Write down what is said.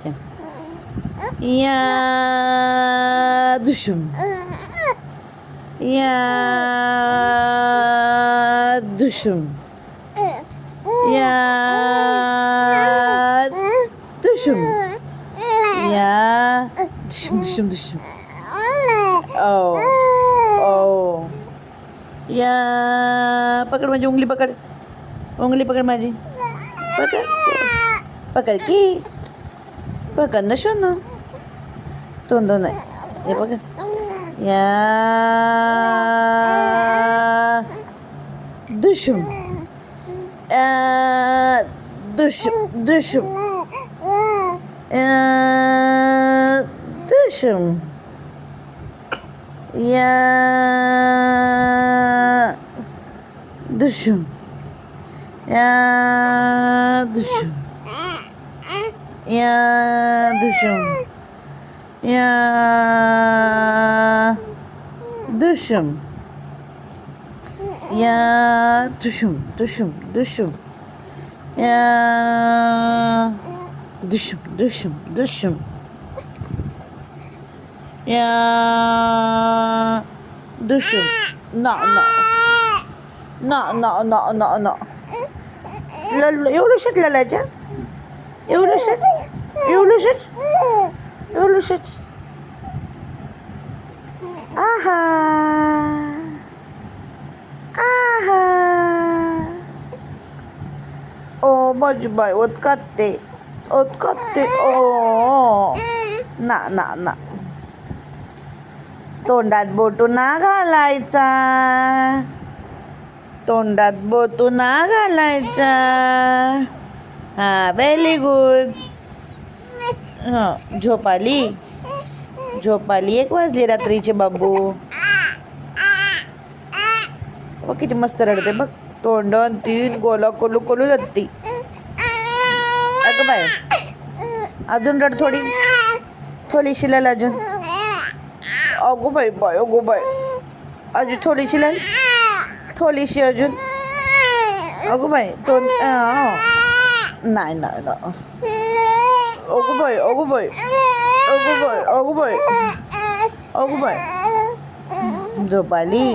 या दुशुम या दुशुम या दुशुम या दुशुम दुशुम दुशुम ओ ओ या पकड माझी उंगली पकड माझी पकड पकड की पकड ना शोनो तोंड नाही हे पकड या दुशुम या दुशुम दुशुम या दुशुम या दुशुम या दुशुम या दुशुम या दुशुम या दुशुम दुशुम दुशुम या दुशुम दुशुम दुशुम या दुशुम ना ना ना ना ना ना ना एवढं शेत लालायच्या एवढं शेत आहा आहा ओ माझी बाय ओतकाते ओ ना ना ना तोंडात बोटू ना घालायचा तोंडात बोटू ना घालायचा हा व्हेरी गुड हां झोप आली 1 वाजली रात्रीचे बाबू बघ किती मस्त रडते बघ तोंड 3 गोला कोलू जाती अगं बाय अजून रड थोडीशी लाल अजून अगो बाय अजून थोडीशी लाल थोडीशी अजून अगो बाय तोंड नाही अगो बाय झोप आली